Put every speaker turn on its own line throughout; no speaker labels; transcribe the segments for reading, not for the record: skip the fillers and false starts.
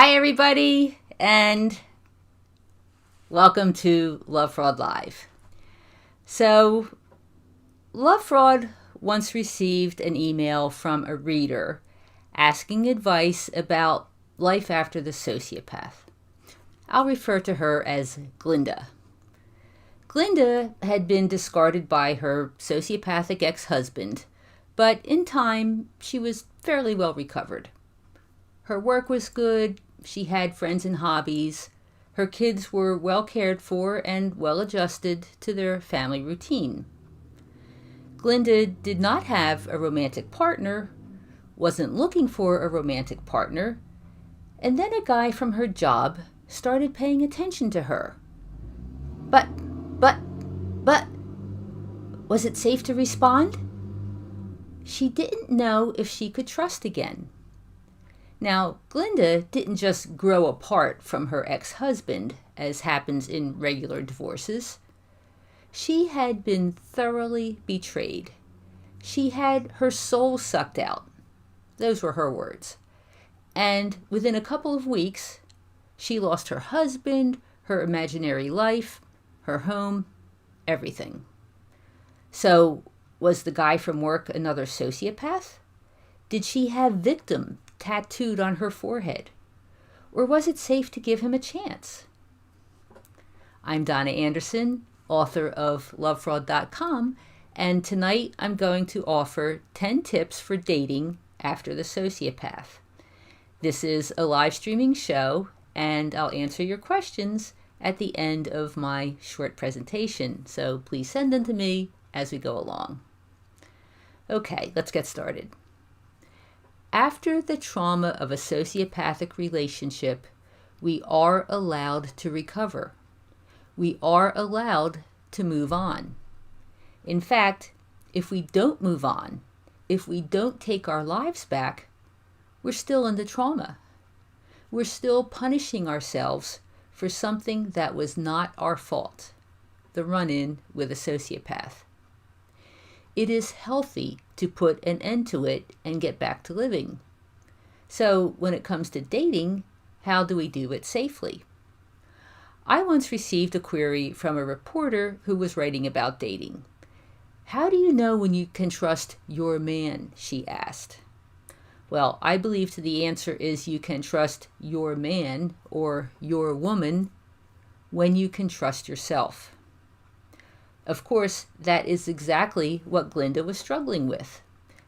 Hi, everybody, and welcome to Lovefraud Live. So, Lovefraud once received an email from a reader asking advice about life after the sociopath. I'll refer to her as Glinda. Glinda had been discarded by her sociopathic ex-husband, but in time, she was fairly well recovered. Her work was good, she had friends and hobbies, her kids were well cared for and well adjusted to their family routine. Glinda did not have a romantic partner, wasn't looking for a romantic partner, and then a guy from her job started paying attention to her. But, was it safe to respond? She didn't know if she could trust again. Now, Glinda didn't just grow apart from her ex-husband, as happens in regular divorces. She had been thoroughly betrayed. She had her soul sucked out. Those were her words. And within a couple of weeks, she lost her husband, her imaginary life, her home, everything. So, was the guy from work another sociopath? Did she have victim tattooed on her forehead? Or was it safe to give him a chance? I'm Donna Andersen, author of Lovefraud.com, and tonight I'm going to offer 10 tips for dating after the sociopath. This is a live streaming show, and I'll answer your questions at the end of my short presentation, so please send them to me as we go along. Okay, let's get started. After the trauma of a sociopathic relationship, we are allowed to recover. We are allowed to move on. In fact, if we don't move on, if we don't take our lives back, we're still in the trauma. We're still punishing ourselves for something that was not our fault, the run-in with a sociopath. It is healthy to put an end to it and get back to living. So when it comes to dating, how do we do it safely? I once received a query from a reporter who was writing about dating. How do you know when you can trust your man, she asked. Well, I believe the answer is you can trust your man or your woman when you can trust yourself. Of course, that is exactly what Glinda was struggling with,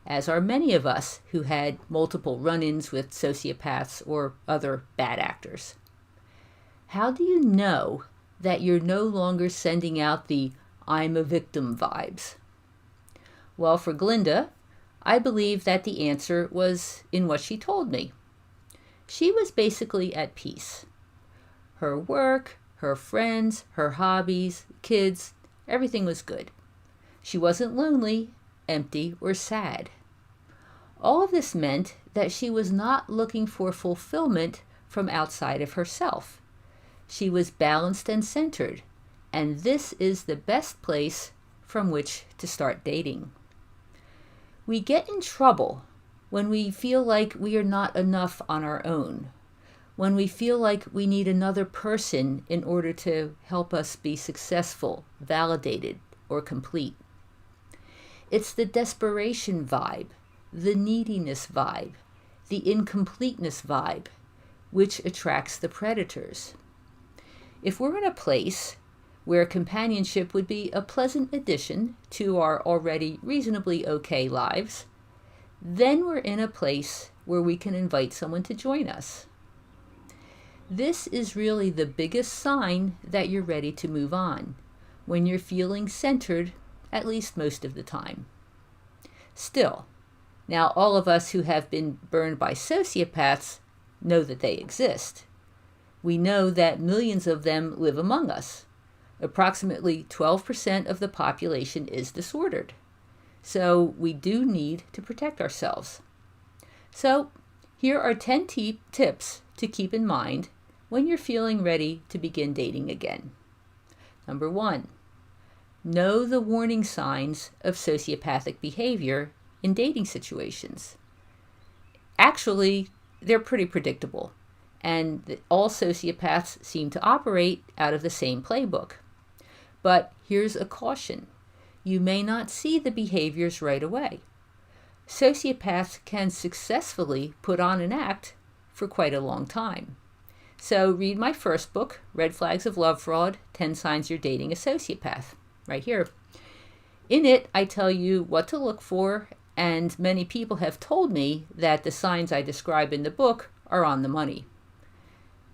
as are many of us who had multiple run-ins with sociopaths or other bad actors. How do you know that you're no longer sending out the "I'm a victim" vibes? Well, for Glinda, I believe that the answer was in what she told me. She was basically at peace. Her work, her friends, her hobbies, kids, everything was good. She wasn't lonely, empty, or sad. All of this meant that she was not looking for fulfillment from outside of herself. She was balanced and centered, and this is the best place from which to start dating. We get in trouble when we feel like we are not enough on our own, when we feel like we need another person in order to help us be successful, validated, or complete. It's the desperation vibe, the neediness vibe, the incompleteness vibe, which attracts the predators. If we're in a place where companionship would be a pleasant addition to our already reasonably okay lives, then we're in a place where we can invite someone to join us. This is really the biggest sign that you're ready to move on, when you're feeling centered, at least most of the time. Still, now all of us who have been burned by sociopaths know that they exist. We know that millions of them live among us. Approximately 12% of the population is disordered. So we do need to protect ourselves. So here are 10 tips to keep in mind when you're feeling ready to begin dating again. Number 1, know the warning signs of sociopathic behavior in dating situations. Actually, they're pretty predictable. and all sociopaths seem to operate out of the same playbook. But here's a caution. You may not see the behaviors right away. Sociopaths can successfully put on an act for quite a long time. So read my first book, Red Flags of Lovefraud, 10 Signs You're Dating a Sociopath, right here. In it, I tell you what to look for, and many people have told me that the signs I describe in the book are on the money.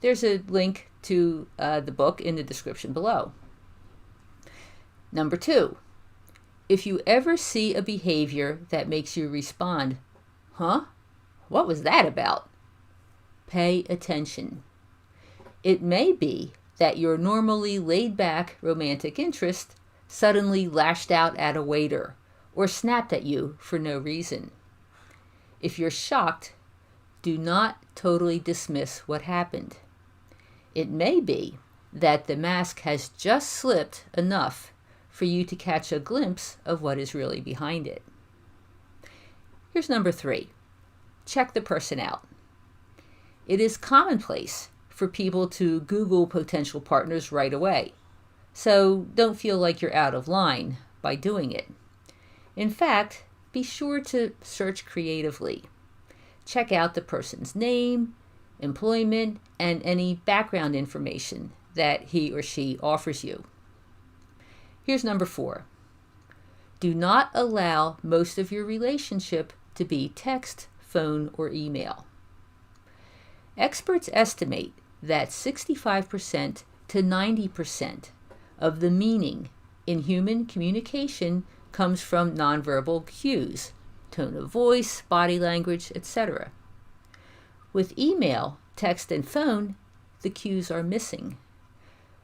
There's a link to the book in the description below. Number 2, if you ever see a behavior that makes you respond, "Huh? What was that about?" Pay attention. It may be that your normally laid-back romantic interest suddenly lashed out at a waiter or snapped at you for no reason. If you're shocked, do not totally dismiss what happened. It may be that the mask has just slipped enough for you to catch a glimpse of what is really behind it. Here's number 3. Check the person out. It is commonplace for people to Google potential partners right away, so don't feel like you're out of line by doing it. In fact, be sure to search creatively. Check out the person's name, employment, and any background information that he or she offers you. Here's number 4. Do not allow most of your relationship to be text, phone, or email. Experts estimate that 65% to 90% of the meaning in human communication comes from nonverbal cues, tone of voice, body language, etc. With email, text, and phone, the cues are missing.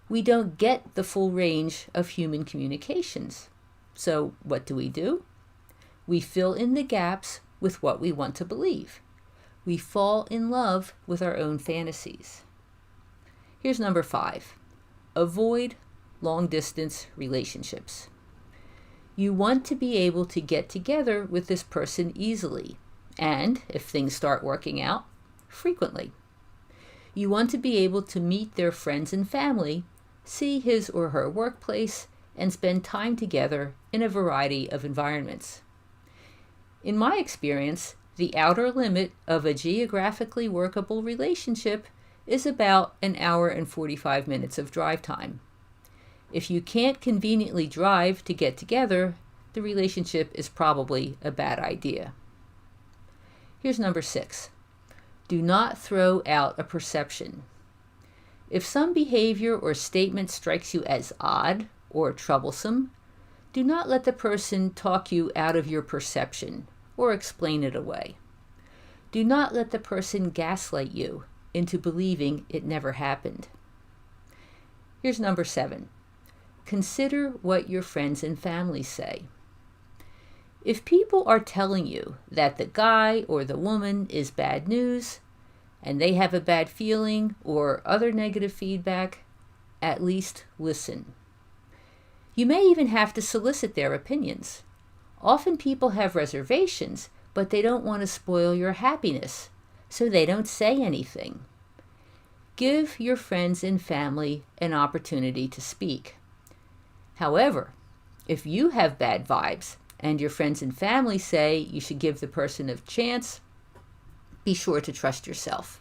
We don't get the full range of human communications. So what do? We fill in the gaps with what we want to believe. We fall in love with our own fantasies. Here's number 5. Avoid long-distance relationships. You want to be able to get together with this person easily, and, if things start working out, frequently. You want to be able to meet their friends and family, see his or her workplace, and spend time together in a variety of environments. In my experience, the outer limit of a geographically workable relationship is about an hour and 45 minutes of drive time. If you can't conveniently drive to get together, the relationship is probably a bad idea. Here's number 6. Do not throw out a perception. If some behavior or statement strikes you as odd or troublesome, do not let the person talk you out of your perception or explain it away. Do not let the person gaslight you into believing it never happened. Here's number 7. Consider what your friends and family say. If people are telling you that the guy or the woman is bad news, and they have a bad feeling or other negative feedback, at least listen. You may even have to solicit their opinions. Often people have reservations, but they don't want to spoil your happiness, so they don't say anything. Give your friends and family an opportunity to speak. However, if you have bad vibes and your friends and family say you should give the person a chance, be sure to trust yourself.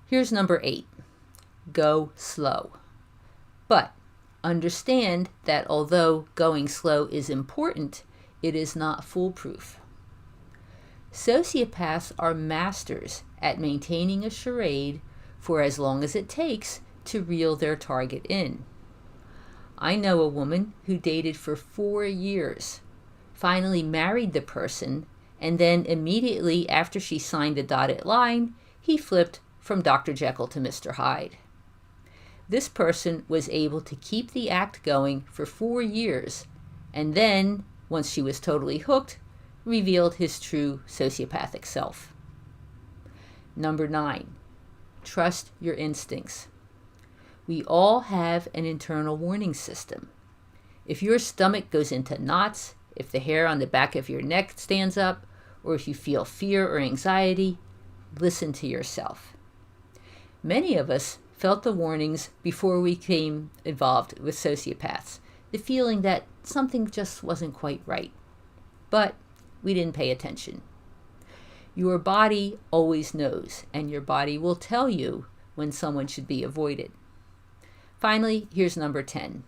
Here's number 8. Go slow. But understand that although going slow is important, it is not foolproof. Sociopaths are masters at maintaining a charade for as long as it takes to reel their target in. I know a woman who dated for 4 years, finally married the person, and then immediately after she signed the dotted line, he flipped from Dr. Jekyll to Mr. Hyde. This person was able to keep the act going for 4 years, and then, once she was totally hooked, revealed his true sociopathic self. Number 9, trust your instincts. We all have an internal warning system. If your stomach goes into knots, if the hair on the back of your neck stands up, or if you feel fear or anxiety, listen to yourself. Many of us felt the warnings before we became involved with sociopaths, the feeling that something just wasn't quite right. But we didn't pay attention. Your body always knows, and your body will tell you when someone should be avoided. Finally, here's number 10.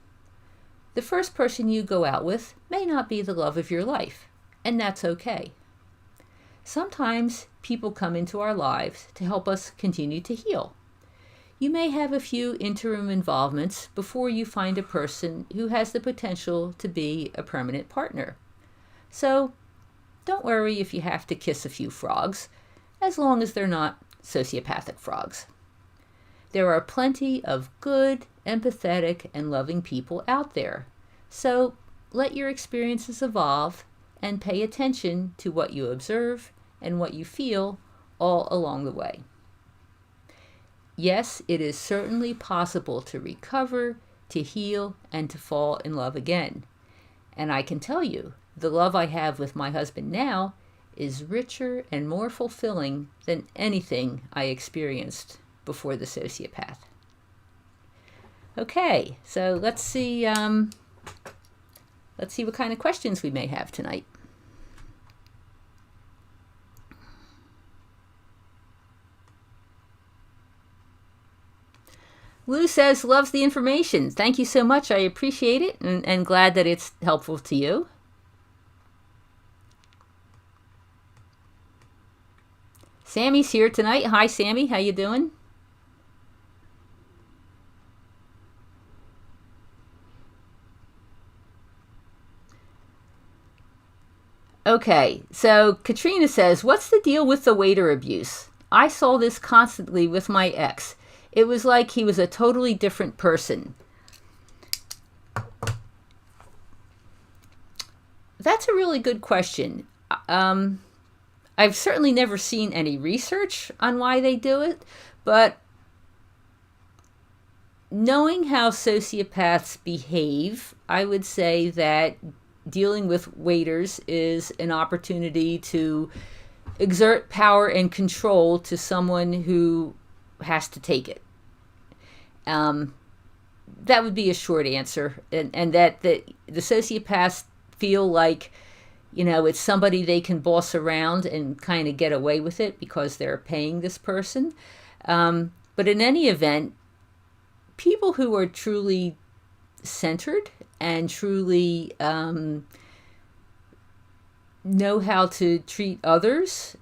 The first person you go out with may not be the love of your life, and that's okay. Sometimes people come into our lives to help us continue to heal. You may have a few interim involvements before you find a person who has the potential to be a permanent partner. So don't worry if you have to kiss a few frogs, as long as they're not sociopathic frogs. There are plenty of good, empathetic, and loving people out there. So let your experiences evolve and pay attention to what you observe and what you feel all along the way. Yes, it is certainly possible to recover, to heal, and to fall in love again. And I can tell you, the love I have with my husband now is richer and more fulfilling than anything I experienced before the sociopath. Okay, so let's see what kind of questions we may have tonight. Lou says, loves the information. Thank you so much. I appreciate it and glad that it's helpful to you. Sammy's here tonight. Hi, Sammy. How you doing? Okay, so Katrina says, what's the deal with the waiter abuse? I saw this constantly with my ex. It was like he was a totally different person. That's a really good question. I've certainly never seen any research on why they do it, but knowing how sociopaths behave, I would say that dealing with waiters is an opportunity to exert power and control to someone who has to take it. That would be a short answer, and that the sociopaths feel like, you know, it's somebody they can boss around and kind of get away with it because they're paying this person. But in any event, people who are truly centered and truly know how to treat others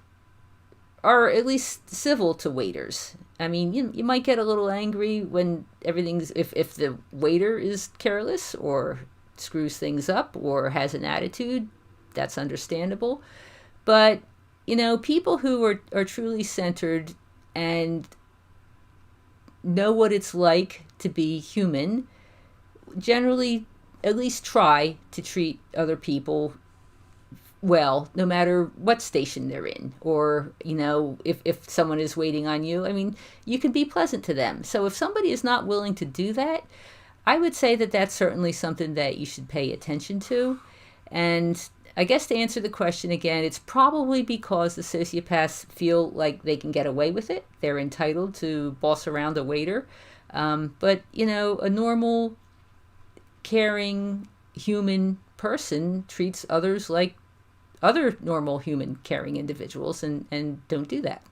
are at least civil to waiters. I mean, you might get a little angry when everything's, if the waiter is careless or screws things up or has an attitude, that's understandable. But, you know, people who are truly centered and know what it's like to be human generally at least try to treat other people well, no matter what station they're in, or, you know, if someone is waiting on you, I mean, you can be pleasant to them. So if somebody is not willing to do that, I would say that that's certainly something that you should pay attention to. And I guess to answer the question again, it's probably because the sociopaths feel like they can get away with it. They're entitled to boss around a waiter. But, you know, a normal, caring, human person treats others like other normal, human, caring individuals and don't do that.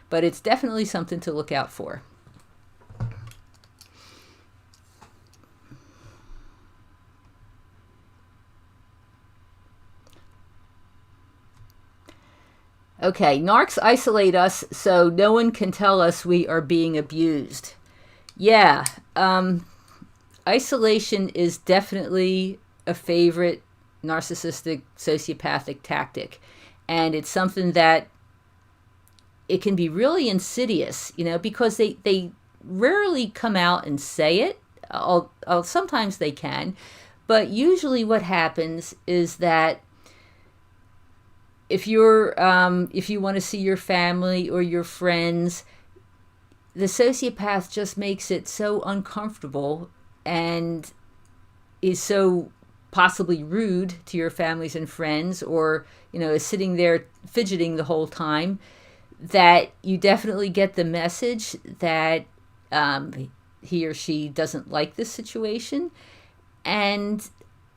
But it's definitely something to look out for. Okay, narcs isolate us so no one can tell us we are being abused. Yeah, isolation is definitely a favorite narcissistic, sociopathic tactic. And it's something that it can be really insidious, you know, because they rarely come out and say it. Sometimes they can. But usually what happens is that if you want to see your family or your friends, the sociopath just makes it so uncomfortable and is so possibly rude to your families and friends, or, you know, is sitting there fidgeting the whole time, that you definitely get the message that he or she doesn't like this situation. And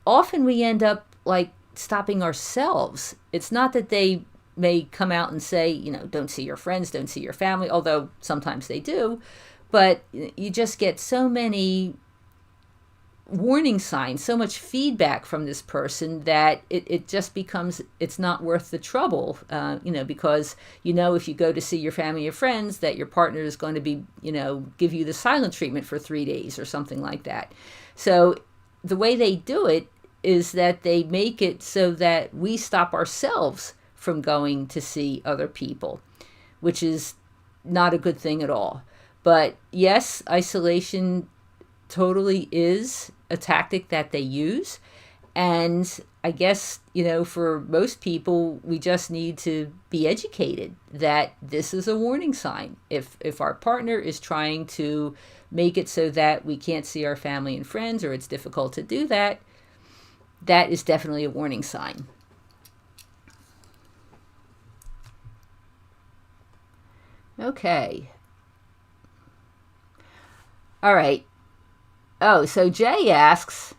often we end up like stopping ourselves. It's not that they may come out and say, don't see your friends, don't see your family, although sometimes they do, but you just get so many warning signs, so much feedback from this person that it just becomes, it's not worth the trouble, because if you go to see your family or friends that your partner is going to be, give you the silent treatment for 3 days or something like that. So the way they do it is that they make it so that we stop ourselves from going to see other people, which is not a good thing at all. But yes, isolation totally is a tactic that they use. And I guess, for most people, we just need to be educated that this is a warning sign. If our partner is trying to make it so that we can't see our family and friends, or it's difficult to do that, that is definitely a warning sign. Okay. All right. Oh, so Jay asks,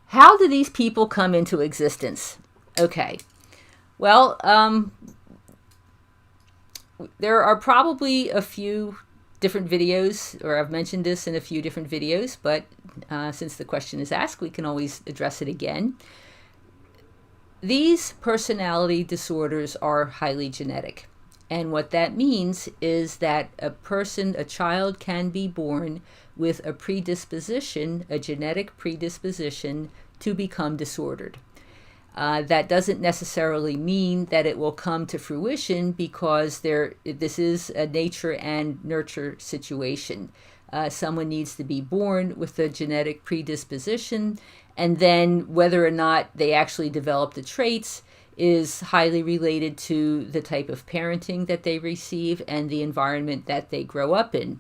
how do these people come into existence? Okay. Well, there are probably a few different videos, or I've mentioned this in a few different videos, but since the question is asked, we can always address it again. These personality disorders are highly genetic. And what that means is that a child can be born with a predisposition, a genetic predisposition to become disordered. That doesn't necessarily mean that it will come to fruition, because this is a nature and nurture situation. Someone needs to be born with a genetic predisposition, and then whether or not they actually develop the traits is highly related to the type of parenting that they receive and the environment that they grow up in.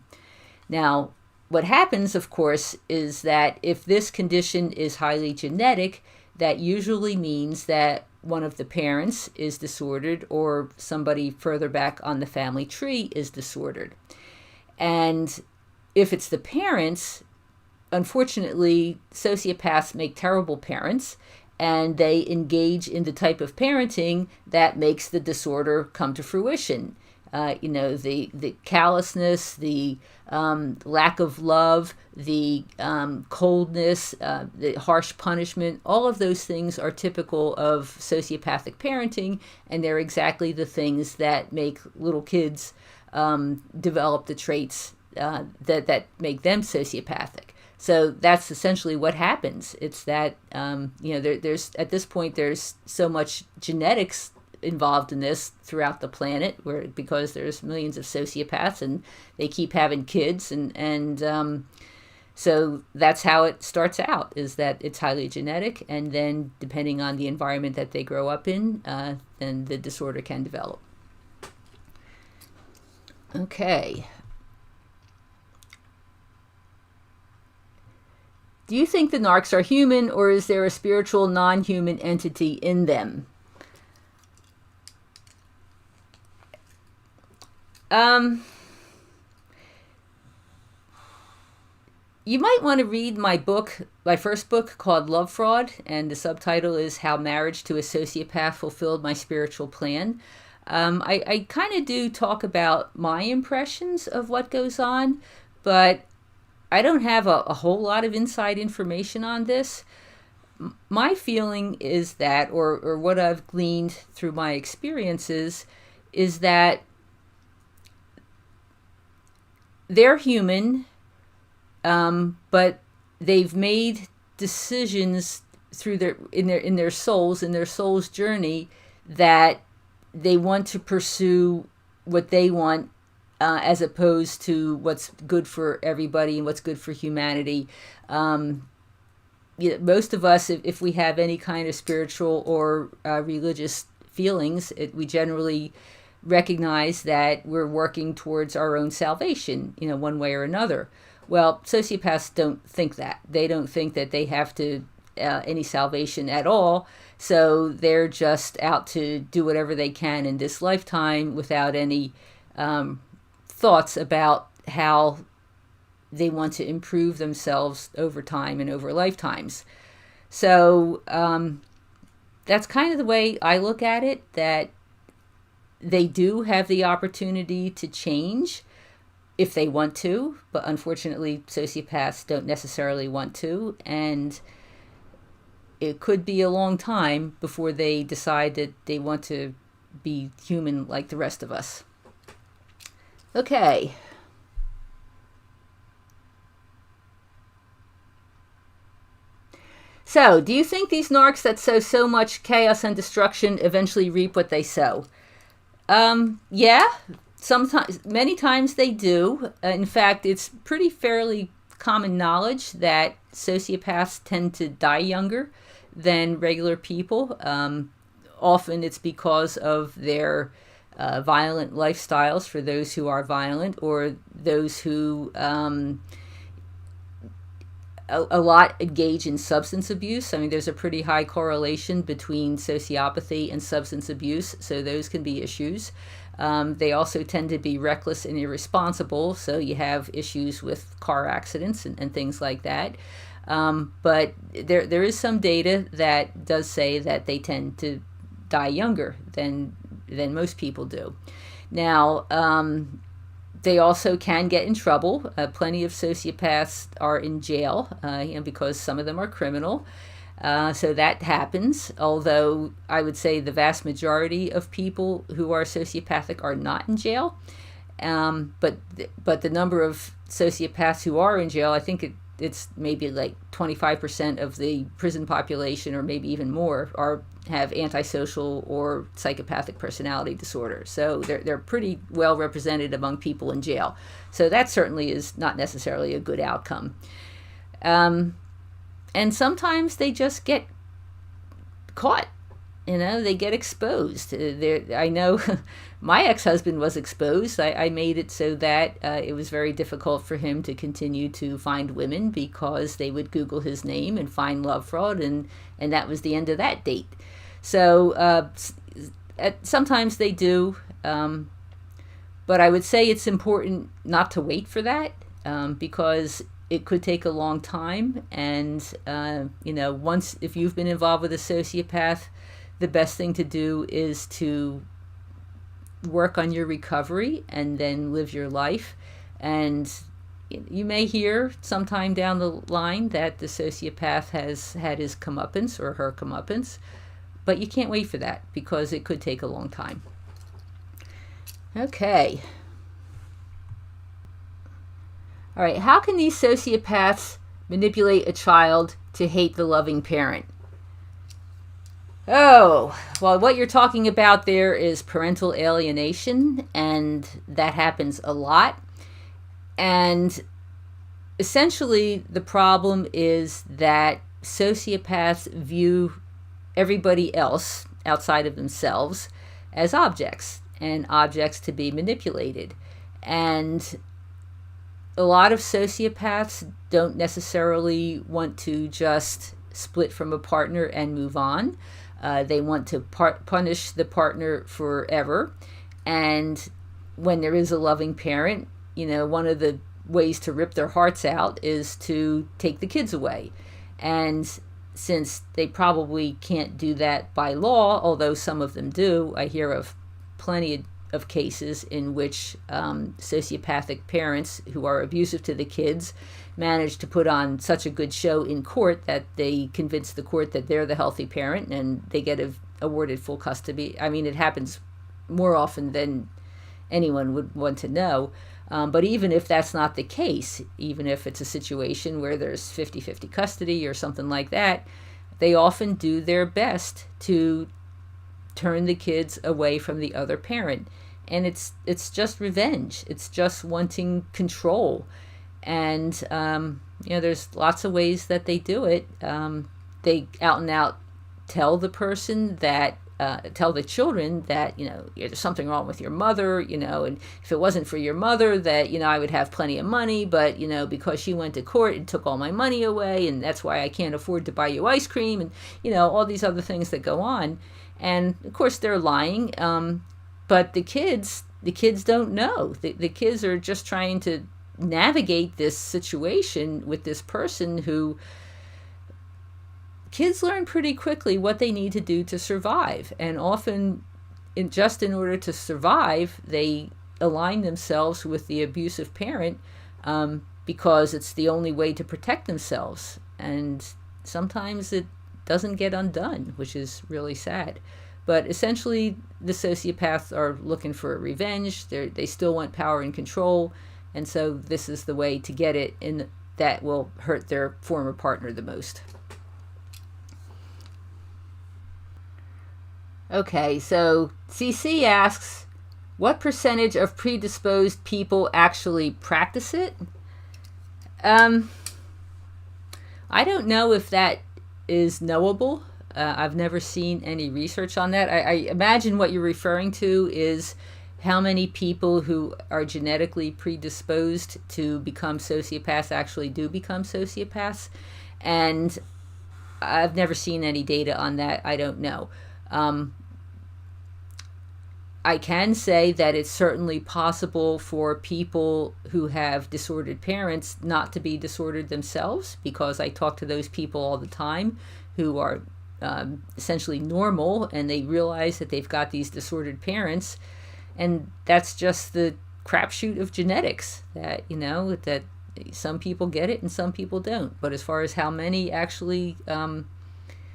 Now, what happens, of course, is that if this condition is highly genetic, that usually means that one of the parents is disordered, or somebody further back on the family tree is disordered. And if it's the parents, unfortunately, sociopaths make terrible parents, and they engage in the type of parenting that makes the disorder come to fruition. The callousness, the lack of love, the coldness, the harsh punishment, all of those things are typical of sociopathic parenting, and they're exactly the things that make little kids develop the traits that make them sociopathic. So that's essentially what happens. It's that, there's at this point, there's so much genetics involved in this throughout the planet, because there's millions of sociopaths and they keep having kids. And so that's how it starts out, is that it's highly genetic. And then depending on the environment that they grow up in, then the disorder can develop. Okay. Do you think the narcs are human, or is there a spiritual non-human entity in them? You might want to read my first book called Lovefraud, and the subtitle is How Marriage to a Sociopath Fulfilled My Spiritual Plan. I kind of do talk about my impressions of what goes on, but I don't have a whole lot of inside information on this. My feeling is that, or what I've gleaned through my experiences, is that they're human, but they've made decisions through in their soul's journey, that they want to pursue what they want, as opposed to what's good for everybody and what's good for humanity. Most of us, if we have any kind of spiritual or religious feelings, we generally recognize that we're working towards our own salvation, one way or another. Well, sociopaths don't think that. They don't think that they have to any salvation at all. So they're just out to do whatever they can in this lifetime without any thoughts about how they want to improve themselves over time and over lifetimes. So that's kind of the way I look at it, that they do have the opportunity to change if they want to, but unfortunately sociopaths don't necessarily want to, and it could be a long time before they decide that they want to be human like the rest of us. Okay. So, do you think these narcs that sow so much chaos and destruction eventually reap what they sow? Yeah, sometimes, many times they do. In fact, it's pretty fairly common knowledge that sociopaths tend to die younger than regular people. Often it's because of their violent lifestyles, for those who are violent, or those who a lot engage in substance abuse. I mean, there's a pretty high correlation between sociopathy and substance abuse, so those can be issues. They also tend to be reckless and irresponsible, so you have issues with car accidents and things like that. But there is some data that does say that they tend to die younger than most people do. Now, they also can get in trouble. Plenty of sociopaths are in jail, because some of them are criminal. So that happens, although I would say the vast majority of people who are sociopathic are not in jail. But the number of sociopaths who are in jail, I think it's maybe like 25% of the prison population, or maybe even more, have antisocial or psychopathic personality disorder. So they're pretty well represented among people in jail. So that certainly is not necessarily a good outcome. And sometimes they just get caught. They get exposed. I know my ex-husband was exposed. I made it so that it was very difficult for him to continue to find women, because they would Google his name and find Lovefraud, and that was the end of that date. So sometimes they do, but I would say it's important not to wait for that, because it could take a long time. And, once, if you've been involved with a sociopath, the best thing to do is to work on your recovery and then live your life. And you may hear sometime down the line that the sociopath has had his comeuppance or her comeuppance, but you can't wait for that, because it could take a long time. Okay. All right, how can these sociopaths manipulate a child to hate the loving parent? Oh, well, what you're talking about there is parental alienation, and that happens a lot. And essentially, the problem is that sociopaths view everybody else outside of themselves as objects, and objects to be manipulated. And a lot of sociopaths don't necessarily want to just split from a partner and move on. They want to punish the partner forever. And when there is a loving parent, one of the ways to rip their hearts out is to take the kids away. And since they probably can't do that by law, although some of them do, I hear of plenty of cases in which sociopathic parents who are abusive to the kids manage to put on such a good show in court that they convince the court that they're the healthy parent, and they get awarded full custody. I mean, it happens more often than anyone would want to know. But even if that's not the case, even if it's a situation where there's 50-50 custody or something like that, they often do their best to turn the kids away from the other parent. And it's just revenge. It's just wanting control. And, there's lots of ways that they do it. They out and out tell the person that tell the children that, there's something wrong with your mother, and if it wasn't for your mother, that, I would have plenty of money, but, because she went to court, it took all my money away, and that's why I can't afford to buy you ice cream, and, all these other things that go on. And of course they're lying, but the kids don't know. The kids are just trying to navigate this situation with this person who, kids learn pretty quickly what they need to do to survive. And often, in order to survive, they align themselves with the abusive parent because it's the only way to protect themselves. And sometimes it doesn't get undone, which is really sad. But essentially, the sociopaths are looking for revenge. They still want power and control. And so this is the way to get it, and that will hurt their former partner the most. Okay, so CC asks, what percentage of predisposed people actually practice it? I don't know if that is knowable. I've never seen any research on that. I imagine what you're referring to is how many people who are genetically predisposed to become sociopaths actually do become sociopaths. And I've never seen any data on that. I don't know. I can say that it's certainly possible for people who have disordered parents not to be disordered themselves, because I talk to those people all the time who are essentially normal, and they realize that they've got these disordered parents, and that's just the crapshoot of genetics, that that some people get it and some people don't. But as far as how many actually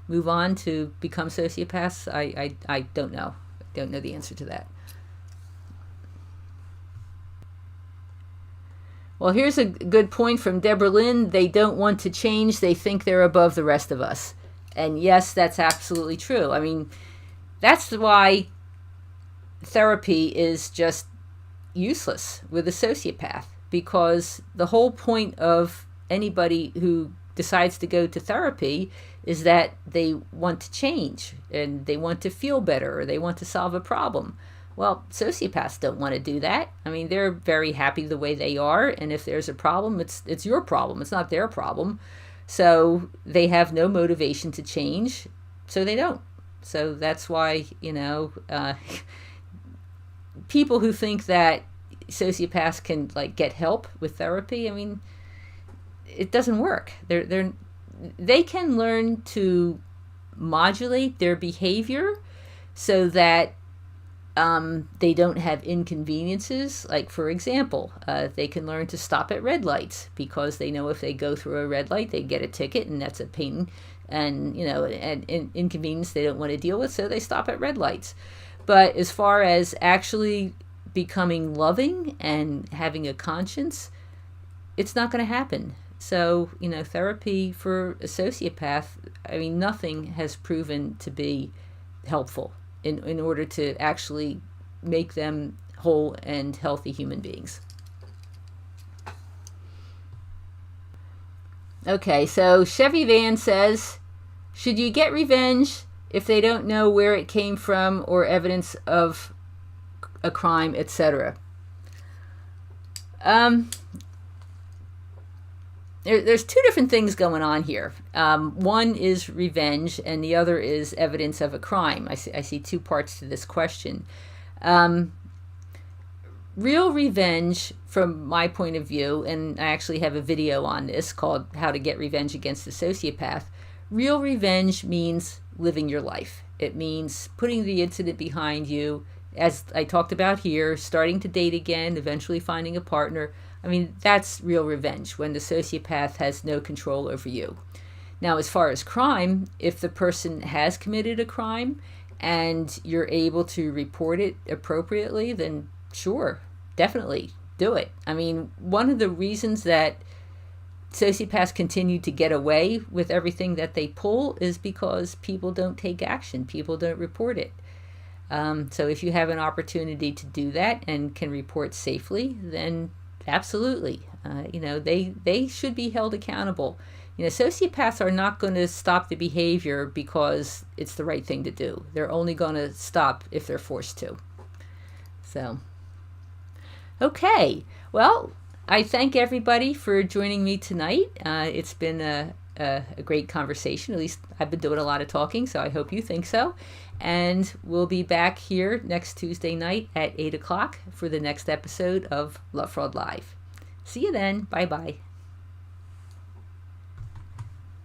move on to become sociopaths, I don't know. I don't know the answer to that. Well, here's a good point from Deborah Lynn. They don't want to change. They think they're above the rest of us. And yes, that's absolutely true. I mean, that's why therapy is just useless with a sociopath, because the whole point of anybody who decides to go to therapy is that they want to change and they want to feel better, or they want to solve a problem. Well, sociopaths don't want to do that. I mean, they're very happy the way they are, and if there's a problem, it's your problem. It's not their problem. So they have no motivation to change, so they don't. So that's why, people who think that sociopaths can get help with therapy, I mean, it doesn't work. They can learn to modulate their behavior so that they don't have inconveniences. Like, for example, they can learn to stop at red lights, because they know if they go through a red light, they get a ticket, and that's a pain and an inconvenience they don't want to deal with, so they stop at red lights. But as far as actually becoming loving and having a conscience, it's not going to happen. So, therapy for a sociopath, I mean, nothing has proven to be helpful in order to actually make them whole and healthy human beings. Okay, so Chevy Van says, should you get revenge if they don't know where it came from or evidence of a crime, etc.? There's two different things going on here. One is revenge, and the other is evidence of a crime. I see two parts to this question. Real revenge, from my point of view, and I actually have a video on this called How to Get Revenge Against a Sociopath. Real revenge means living your life. It means putting the incident behind you, as I talked about here, starting to date again, eventually finding a partner. I mean, that's real revenge, when the sociopath has no control over you. Now, as far as crime, if the person has committed a crime and you're able to report it appropriately, then sure, definitely do it. I mean, one of the reasons that sociopaths continue to get away with everything that they pull is because people don't take action. People don't report it. So if you have an opportunity to do that and can report safely, then absolutely. They should be held accountable. Sociopaths are not going to stop the behavior because it's the right thing to do. They're only going to stop if they're forced to. So, okay. Well, I thank everybody for joining me tonight. It's been a great conversation. At least I've been doing a lot of talking, so I hope you think so. And we'll be back here next Tuesday night at 8 o'clock for the next episode of Lovefraud Live. See you then. Bye-bye.